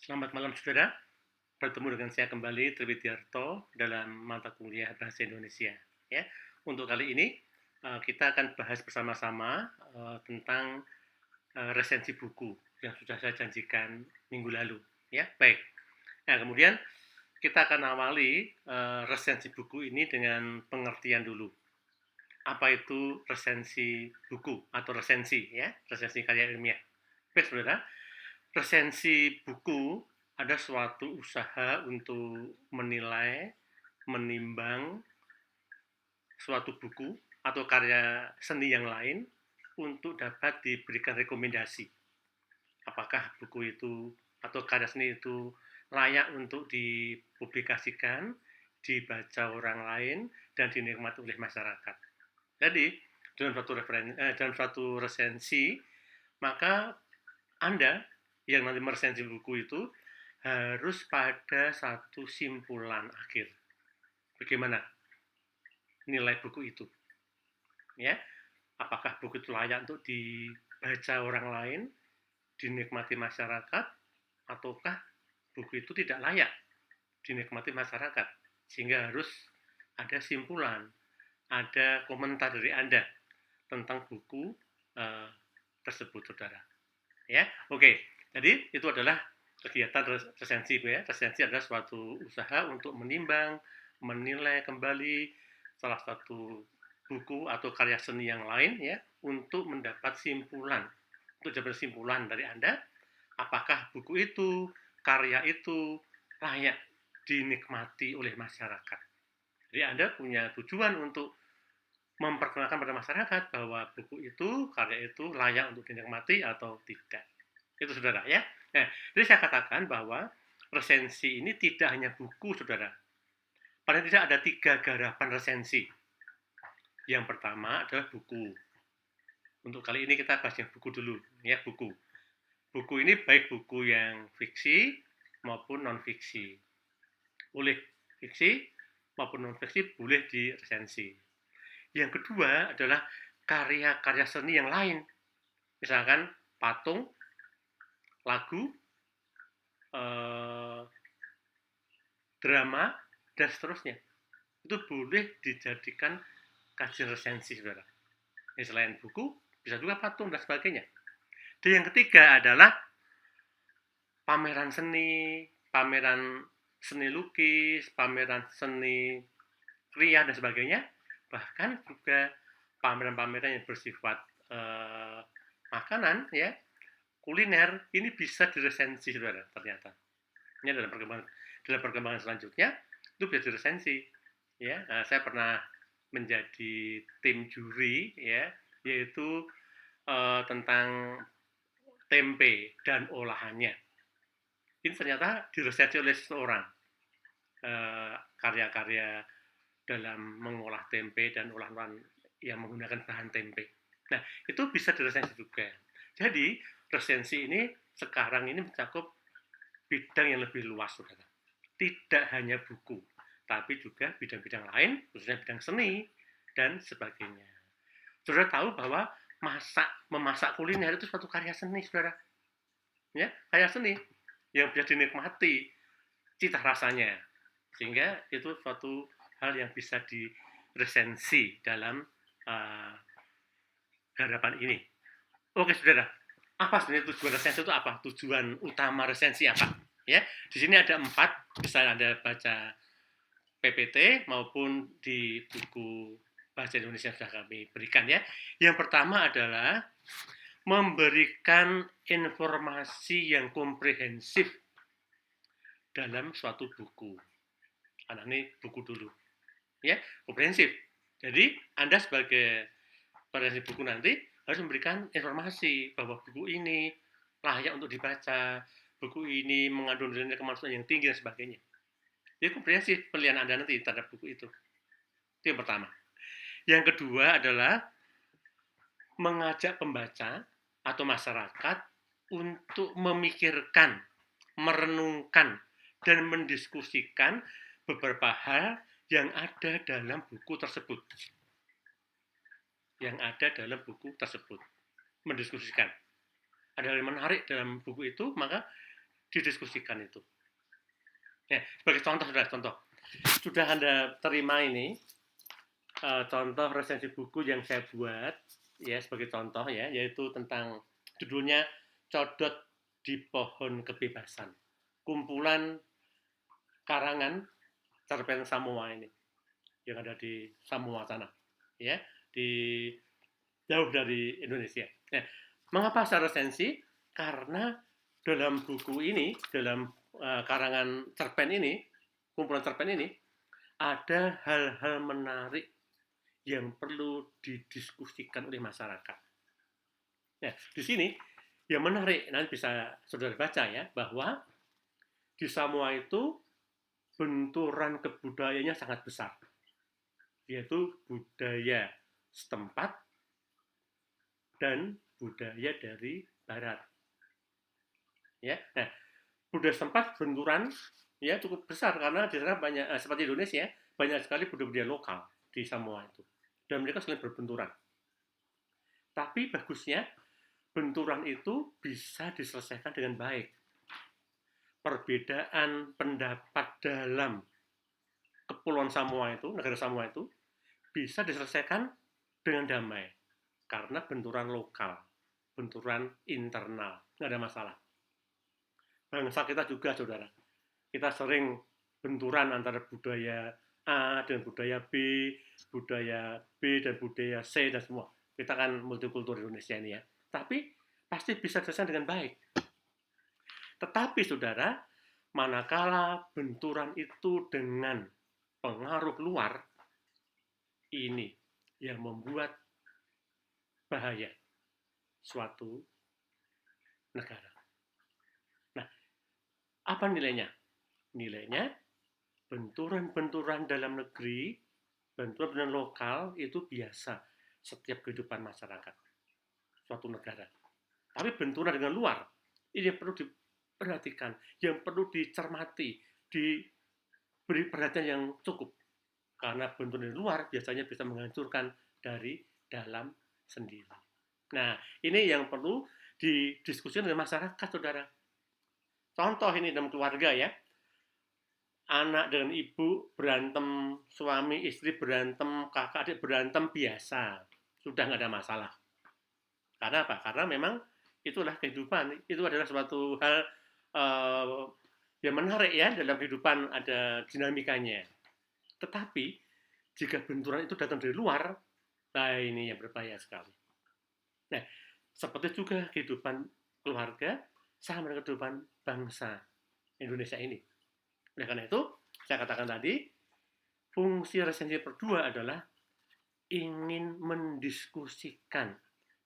Selamat malam saudara, bertemu dengan saya kembali Triwidyarto dalam mata kuliah Bahasa Indonesia. Ya, untuk kali ini kita akan bahas bersama-sama tentang resensi buku yang sudah saya janjikan minggu lalu. Ya, baik. Nah, kemudian kita akan awali resensi buku ini dengan pengertian dulu. Apa itu resensi buku atau resensi? Ya, resensi karya ilmiah. Baik, saudara. Resensi buku ada suatu usaha untuk menilai, menimbang suatu buku atau karya seni yang lain untuk dapat diberikan rekomendasi. Apakah buku itu atau karya seni itu layak untuk dipublikasikan, dibaca orang lain, dan dinikmati oleh masyarakat. Jadi, dalam suatu resensi, maka Anda yang nanti meresensi buku itu harus pada satu simpulan akhir. Bagaimana nilai buku itu? Ya, apakah buku itu layak untuk dibaca orang lain, dinikmati masyarakat, ataukah buku itu tidak layak dinikmati masyarakat? Sehingga harus ada simpulan, ada komentar dari Anda tentang buku tersebut, saudara. Ya, oke. Jadi itu adalah kegiatan resensi, ya. Resensi adalah suatu usaha untuk menimbang, menilai kembali salah satu buku atau karya seni yang lain, ya, untuk mendapat simpulan, untuk dapat simpulan dari Anda, apakah buku itu, karya itu layak dinikmati oleh masyarakat. Jadi Anda punya tujuan untuk memperkenalkan pada masyarakat bahwa buku itu, karya itu layak untuk dinikmati atau tidak. Itu saudara ya. Nah, jadi saya katakan bahwa resensi ini tidak hanya buku saudara. Paling tidak ada 3 garapan resensi. Yang pertama adalah buku. Untuk kali ini kita bahas yang buku dulu, ya buku. Buku ini baik buku yang fiksi maupun non fiksi. Boleh fiksi maupun non fiksi boleh diresensi. Yang kedua adalah karya-karya seni yang lain. Misalkan patung, lagu, drama, dan seterusnya. Itu boleh dijadikan kajian resensi, saudara. Ini selain buku, bisa juga patung dan sebagainya. Dan yang ketiga adalah pameran seni lukis, pameran seni kria, dan sebagainya. Bahkan juga pameran-pameran yang bersifat makanan, ya, kuliner, ini bisa diresensi, saudara, ternyata. Ini dalam perkembangan selanjutnya, itu bisa diresensi. Ya, saya pernah menjadi tim juri, ya, yaitu tentang tempe dan olahannya. Ini ternyata diresensi oleh seseorang, karya-karya dalam mengolah tempe dan olahan yang menggunakan bahan tempe. Nah, itu bisa diresensi juga. Jadi, resensi ini sekarang ini mencakup bidang yang lebih luas, saudara. Tidak hanya buku, tapi juga bidang-bidang lain, khususnya bidang seni dan sebagainya. Saudara tahu bahwa memasak kuliner itu suatu karya seni, saudara. Ya, karya seni yang bisa dinikmati cita rasanya, sehingga itu suatu hal yang bisa diresensi dalam garapan ini. Oke, saudara, apa sebenarnya tujuan resensi itu apa? Tujuan utama resensi apa? Ya, di sini ada 4, bisa Anda baca PPT maupun di buku Bahasa Indonesia yang sudah kami berikan ya. Yang pertama adalah memberikan informasi yang komprehensif dalam suatu buku. Karena ini buku dulu. Ya, komprehensif. Jadi, Anda sebagai peresensi buku nanti harus memberikan informasi bahwa buku ini layak untuk dibaca, buku ini mengandung nilai kemanusiaan yang tinggi dan sebagainya. Jadi komprehensif penilaian Anda nanti terhadap buku itu. Itu yang pertama. Yang kedua adalah mengajak pembaca atau masyarakat untuk memikirkan, merenungkan, dan mendiskusikan beberapa hal yang ada dalam buku tersebut. Yang ada dalam buku tersebut. Mendiskusikan. Ada hal yang menarik dalam buku itu, maka didiskusikan itu. Ya, sebagai contoh, sudah Anda terima ini contoh resensi buku yang saya buat, ya sebagai contoh ya, yaitu tentang judulnya Codot di Pohon Kebebasan, kumpulan karangan cerpen Samoa ini yang ada di Samoa sana, ya, di jauh dari Indonesia. Nah, mengapa saya resensi? Karena dalam buku ini, dalam karangan cerpen ini, kumpulan cerpen ini, ada hal-hal menarik yang perlu didiskusikan oleh masyarakat. Nah, di sini yang menarik, nanti bisa saudara baca ya, bahwa di Samoa itu benturan kebudayaannya sangat besar, yaitu budaya setempat dan budaya dari barat. Ya, nah budaya setempat benturan ya cukup besar karena di sana banyak seperti Indonesia banyak sekali budaya-budaya lokal di Samoa itu dan mereka saling berbenturan. Tapi bagusnya benturan itu bisa diselesaikan dengan baik. Perbedaan pendapat dalam kepulauan Samoa itu, negara Samoa itu bisa diselesaikan dengan damai karena benturan lokal, benturan internal, nggak ada masalah. Bangsa kita juga, saudara. Kita sering benturan antara budaya A dengan budaya B dan budaya C dan semua. Kita kan multikultur Indonesia ini ya. Tapi pasti bisa diselesaikan dengan baik. Tetapi saudara, manakala benturan itu dengan pengaruh luar, ini yang membuat bahaya suatu negara. Nah, apa nilainya? Nilainya benturan-benturan dalam negeri, benturan lokal itu biasa setiap kehidupan masyarakat suatu negara. Tapi benturan dengan luar ini perlu diperhatikan, yang perlu dicermati, diberi perhatian yang cukup. Karena benturan dari luar biasanya bisa menghancurkan dari dalam sendiri. Nah, ini yang perlu didiskusikan dengan masyarakat, saudara. Contoh ini dalam keluarga ya, anak dengan ibu berantem, suami istri berantem, kakak adik berantem biasa, sudah nggak ada masalah. Karena apa? Karena memang itulah kehidupan, itu adalah suatu hal yang menarik ya dalam kehidupan, ada dinamikanya. Tetapi jika benturan itu datang dari luar, nah ini yang berbahaya sekali. Nah, seperti juga kehidupan keluarga sama dengan kehidupan bangsa Indonesia ini. Oleh karena itu, saya katakan tadi, fungsi resensi berdua adalah ingin mendiskusikan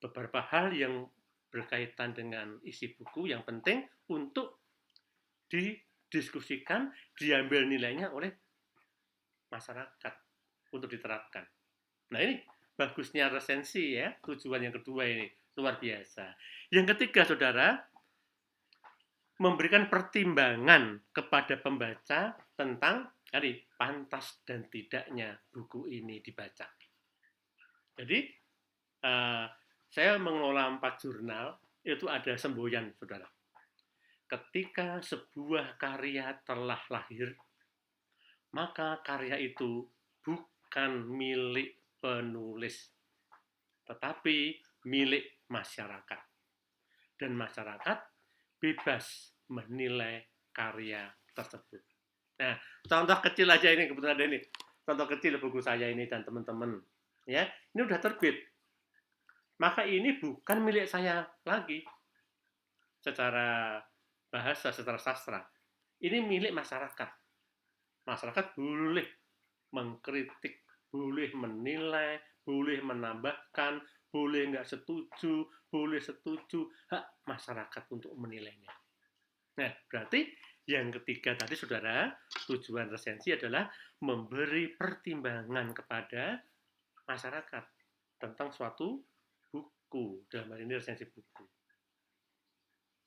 beberapa hal yang berkaitan dengan isi buku yang penting untuk didiskusikan, diambil nilainya oleh masyarakat untuk diterapkan. Nah ini bagusnya resensi ya, tujuan yang kedua ini luar biasa. Yang ketiga saudara, memberikan pertimbangan kepada pembaca tentang tadi pantas dan tidaknya buku ini dibaca. Jadi saya mengelola 4 jurnal, itu ada semboyan saudara. Ketika sebuah karya telah lahir, maka karya itu bukan milik penulis, tetapi milik masyarakat. Dan masyarakat bebas menilai karya tersebut. Nah, contoh kecil aja ini, kebetulan ada ini. Contoh kecil buku saya ini dan teman-teman. Ya, ini udah terbit. Maka ini bukan milik saya lagi secara bahasa, secara sastra. Ini milik masyarakat. Masyarakat boleh mengkritik, boleh menilai, boleh menambahkan, boleh nggak setuju, boleh setuju, hak masyarakat untuk menilainya. Nah, berarti yang ketiga tadi saudara, tujuan resensi adalah memberi pertimbangan kepada masyarakat tentang suatu buku, dalam hal ini resensi buku.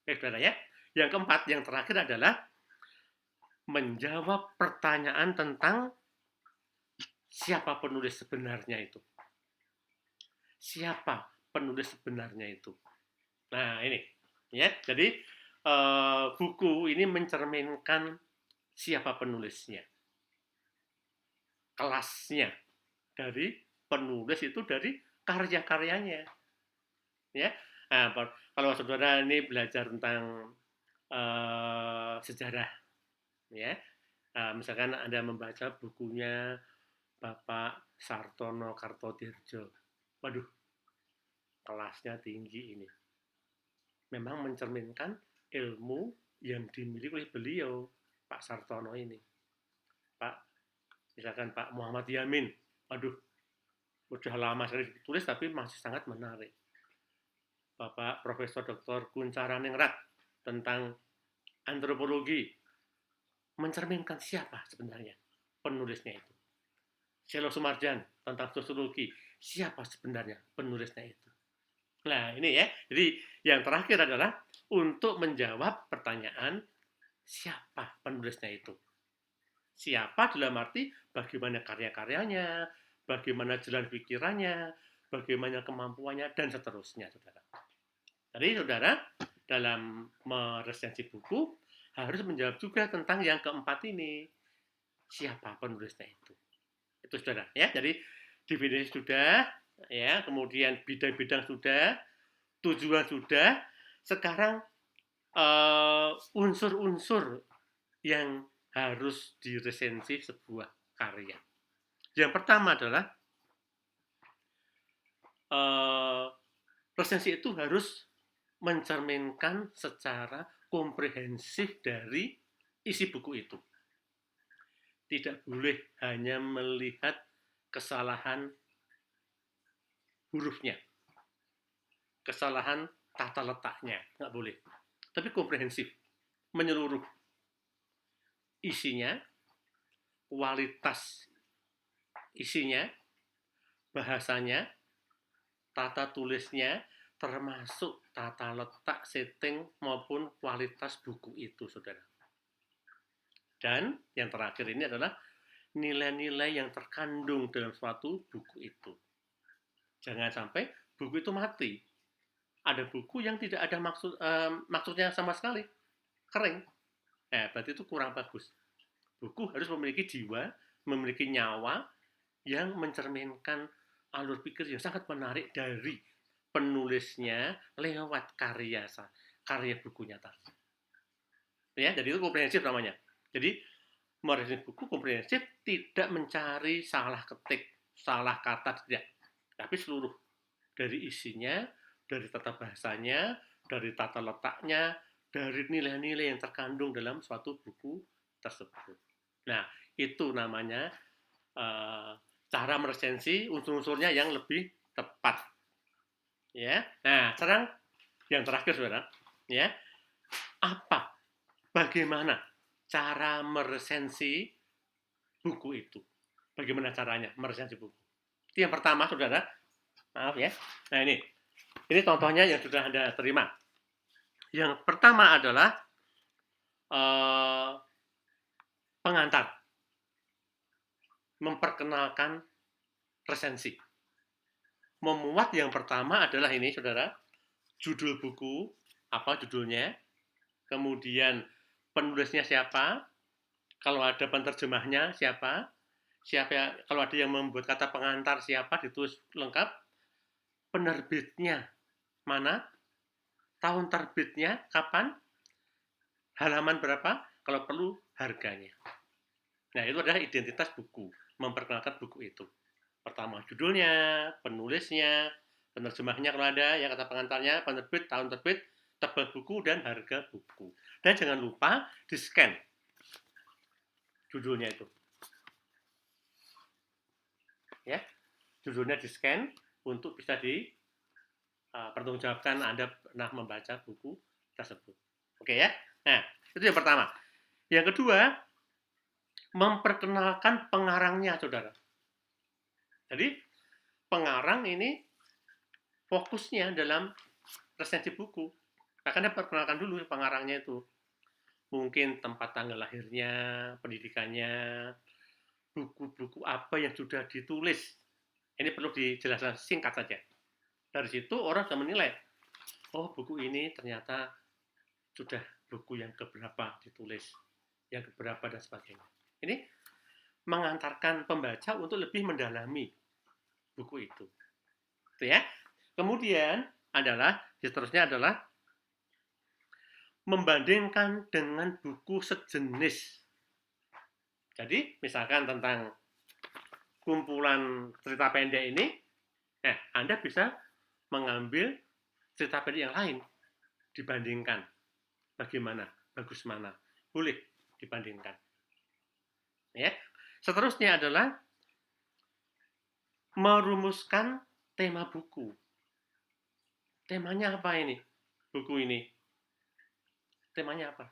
Oke, saudara ya. Yang keempat, yang terakhir adalah menjawab pertanyaan tentang siapa penulis sebenarnya itu. Siapa penulis sebenarnya itu? Nah, ini ya. Jadi buku ini mencerminkan siapa penulisnya, kelasnya dari penulis itu dari karya-karyanya, ya. Nah, kalau saudara ini belajar tentang sejarah, ya, misalkan Anda membaca bukunya Bapak Sartono Kartodirjo, waduh, kelasnya tinggi ini. Memang mencerminkan ilmu yang dimiliki oleh beliau, Pak Sartono ini. Pak, misalkan Pak Muhammad Yamin, waduh, udah lama sekali ditulis tapi masih sangat menarik. Bapak Profesor Dr. Kuncharaningrat tentang antropologi, mencerminkan siapa sebenarnya penulisnya itu. Selo Sumarjan tentang sosiologi, siapa sebenarnya penulisnya itu. Nah, ini ya. Jadi yang terakhir adalah untuk menjawab pertanyaan siapa penulisnya itu. Siapa dalam arti bagaimana karya-karyanya, bagaimana jalan pikirannya, bagaimana kemampuannya, dan seterusnya, saudara. Jadi, saudara, dalam meresensi buku, harus menjawab juga tentang yang keempat ini. Siapa penulisnya itu? Itu, saudara. Ya, jadi definisi sudah, ya, kemudian bidang-bidang sudah, tujuan sudah, sekarang unsur-unsur yang harus diresensi sebuah karya. Yang pertama adalah resensi itu harus mencerminkan secara komprehensif dari isi buku itu. Tidak boleh hanya melihat kesalahan hurufnya, kesalahan tata letaknya, nggak boleh. Tapi komprehensif, menyeluruh. Isinya, kualitas isinya, bahasanya, tata tulisnya, termasuk tata letak, setting, maupun kualitas buku itu, saudara. Dan yang terakhir ini adalah nilai-nilai yang terkandung dalam suatu buku itu. Jangan sampai buku itu mati. Ada buku yang tidak ada maksudnya sama sekali, kering. Berarti itu kurang bagus. Buku harus memiliki jiwa, memiliki nyawa yang mencerminkan alur pikir yang sangat menarik dari penulisnya lewat karya bukunya tadi. Ya, jadi itu komprehensif namanya. Jadi meresensi buku komprehensif, tidak mencari salah ketik, salah kata, tidak. Tapi seluruh dari isinya, dari tata bahasanya, dari tata letaknya, dari nilai-nilai yang terkandung dalam suatu buku tersebut. Nah, itu namanya cara meresensi unsur-unsurnya yang lebih tepat. Ya. Nah, sekarang yang terakhir, saudara, ya, bagaimana cara meresensi buku itu? Bagaimana caranya meresensi buku? Itu yang pertama, saudara. Maaf ya. Nah, ini contohnya yang sudah Anda terima. Yang pertama adalah pengantar, memperkenalkan resensi. Memuat yang pertama adalah ini, saudara, judul buku, apa judulnya, kemudian penulisnya siapa, kalau ada penerjemahnya siapa, kalau ada yang membuat kata pengantar siapa, ditulis lengkap, penerbitnya mana, tahun terbitnya kapan, halaman berapa, kalau perlu harganya. Nah, itu adalah identitas buku, memperkenalkan buku itu. Pertama judulnya, penulisnya, penerjemahnya kalau ada, ya kata pengantarnya, penerbit, tahun terbit, tebal buku, dan harga buku. Dan jangan lupa di-scan judulnya itu. Ya, judulnya di-scan untuk bisa dipertanggungjawabkan Anda pernah membaca buku tersebut. Oke ya? Nah, itu yang pertama. Yang kedua, memperkenalkan pengarangnya, saudara. Jadi, pengarang ini fokusnya dalam resensi buku. Akan diperkenalkan dulu pengarangnya itu. Mungkin tempat tanggal lahirnya, pendidikannya, buku-buku apa yang sudah ditulis. Ini perlu dijelaskan singkat saja. Dari situ orang bisa menilai, oh buku ini ternyata sudah buku yang keberapa ditulis, yang keberapa dan sebagainya. Ini mengantarkan pembaca untuk lebih mendalami buku itu. Itu ya. Kemudian seterusnya adalah membandingkan dengan buku sejenis. Jadi, misalkan tentang kumpulan cerita pendek ini, Anda bisa mengambil cerita pendek yang lain, dibandingkan. Bagaimana? Bagus mana? Boleh dibandingkan. Ya. Seterusnya adalah merumuskan tema buku. Temanya apa ini? Buku ini. Temanya apa?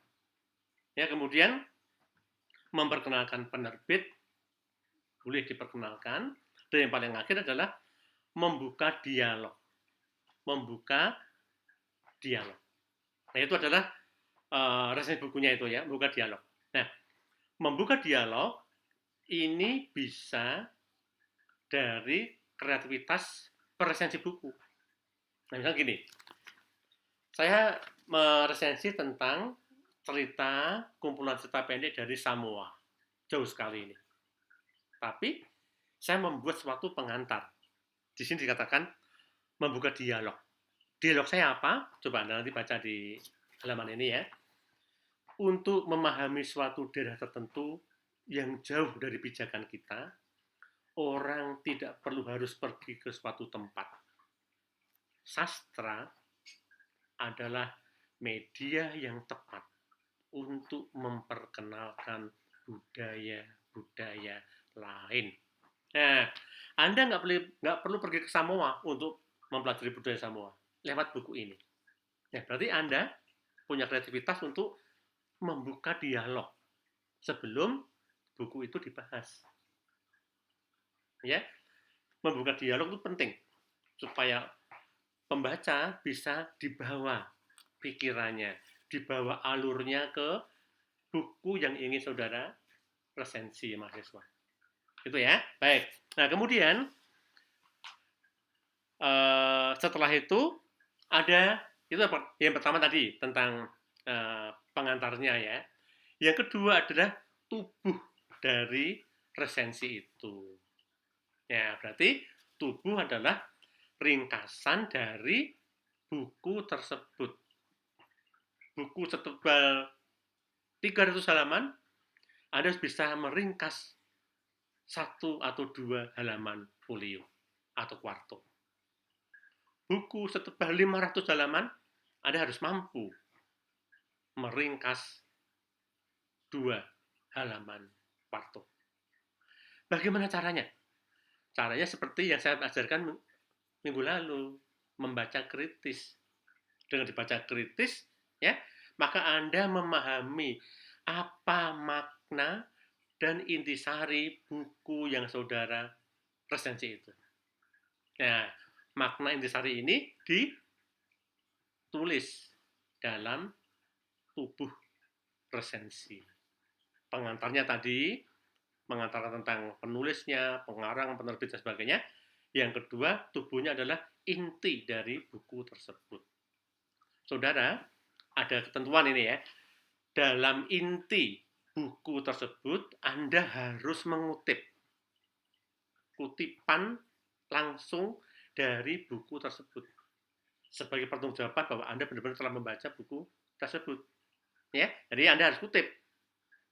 Ya, kemudian memperkenalkan penerbit, boleh diperkenalkan. Dan yang paling akhir adalah membuka dialog. Membuka dialog. Nah, itu adalah resensi bukunya itu ya, membuka dialog. Nah, membuka dialog ini bisa dari kreativitas peresensi buku. Nah, misalnya gini, saya meresensi tentang cerita kumpulan cerita pendek dari Samoa. Jauh sekali ini. Tapi saya membuat suatu pengantar. Di sini dikatakan membuka dialog. Dialog saya apa? Coba Anda nanti baca di halaman ini ya. Untuk memahami suatu daerah tertentu yang jauh dari pijakan kita, orang tidak perlu harus pergi ke suatu tempat. Sastra adalah media yang tepat untuk memperkenalkan budaya-budaya lain. Nah, Anda nggak perlu pergi ke Samoa untuk mempelajari budaya Samoa lewat buku ini. Nah, berarti Anda punya kreativitas untuk membuka dialog sebelum buku itu dibahas. Ya, membuka dialog itu penting supaya pembaca bisa dibawa pikirannya, dibawa alurnya ke buku yang ingin saudara resensi mahasiswa. Itu ya, baik. Nah, kemudian setelah itu ada itu yang pertama tadi tentang pengantarnya ya. Yang kedua adalah tubuh dari resensi itu. Ya, berarti tubuh adalah ringkasan dari buku tersebut. Buku setebal 300 halaman, Anda bisa meringkas 1 atau 2 halaman folio atau kuarto. Buku setebal 500 halaman, Anda harus mampu meringkas 2 halaman kuarto. Bagaimana caranya? Caranya seperti yang saya ajarkan minggu lalu, membaca kritis. Dengan dibaca kritis, ya, maka Anda memahami apa makna dan intisari buku yang saudara resensi itu. Nah, makna intisari ini ditulis dalam tubuh resensi. Pengantarnya tadi mengantarkan tentang penulisnya, pengarang, penerbit, dan sebagainya. Yang kedua, tubuhnya adalah inti dari buku tersebut. Saudara, ada ketentuan ini ya. Dalam inti buku tersebut, Anda harus mengutip kutipan langsung dari buku tersebut sebagai pertanggungjawaban bahwa Anda benar-benar telah membaca buku tersebut. Ya, jadi Anda harus kutip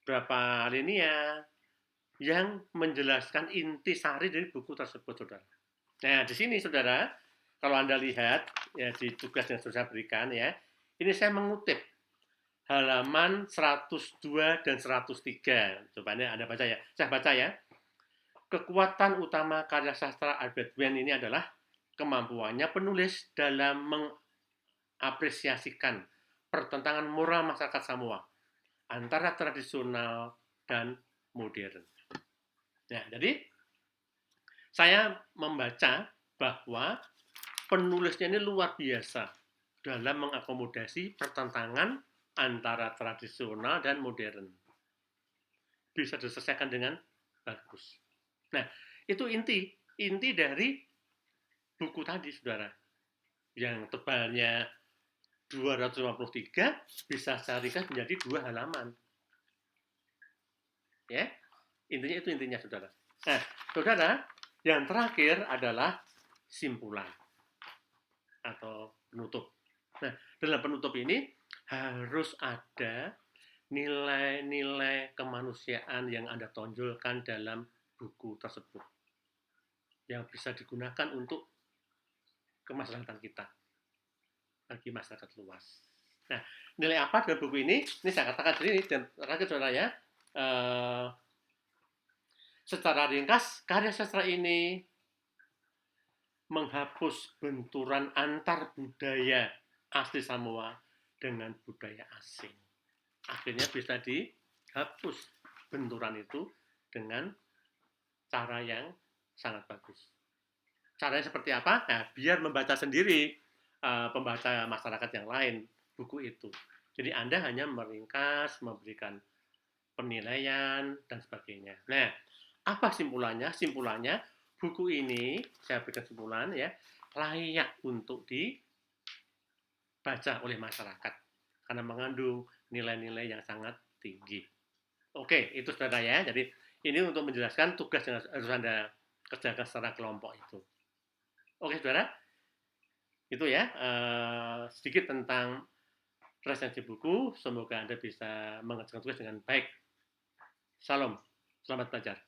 berapa alinea yang menjelaskan intisari dari buku tersebut, saudara. Nah, di sini, saudara, kalau Anda lihat ya di tugas yang sudah saya berikan ya, ini saya mengutip halaman 102 dan 103. Coba Anda baca ya. Saya baca ya. Kekuatan utama karya sastra Albert Wen ini adalah kemampuannya penulis dalam mengapresiasikan pertentangan moral masyarakat Samoa antara tradisional dan modern. Nah, jadi saya membaca bahwa penulisnya ini luar biasa dalam mengakomodasi pertentangan antara tradisional dan modern. Bisa diselesaikan dengan bagus. Nah, itu inti dari buku tadi, saudara. Yang tebalnya 253 bisa saya ringkas menjadi 2 halaman. Ya, intinya itu intinya, saudara. Nah, saudara, yang terakhir adalah simpulan atau penutup. Nah, dalam penutup ini harus ada nilai-nilai kemanusiaan yang Anda tonjolkan dalam buku tersebut yang bisa digunakan untuk kemaslahatan kita bagi masyarakat luas. Nah, nilai apa dalam buku ini? Ini saya katakan sendiri dan terakhir, saudara ya. Secara ringkas, karya sastra ini menghapus benturan antar budaya asli Samoa dengan budaya asing. Akhirnya bisa dihapus benturan itu dengan cara yang sangat bagus. Caranya seperti apa? Nah, biar membaca sendiri pembaca masyarakat yang lain buku itu. Jadi Anda hanya meringkas, memberikan penilaian, dan sebagainya. Nah, apa simpulannya? Simpulannya, buku ini, saya berikan simpulan ya, layak untuk dibaca oleh masyarakat. Karena mengandung nilai-nilai yang sangat tinggi. Oke, itu saudara ya. Jadi, ini untuk menjelaskan tugas yang harus Anda kerjakan secara kelompok itu. Oke, saudara. Itu ya, sedikit tentang resensi buku. Semoga Anda bisa mengerjakan tugas dengan baik. Salam, selamat belajar.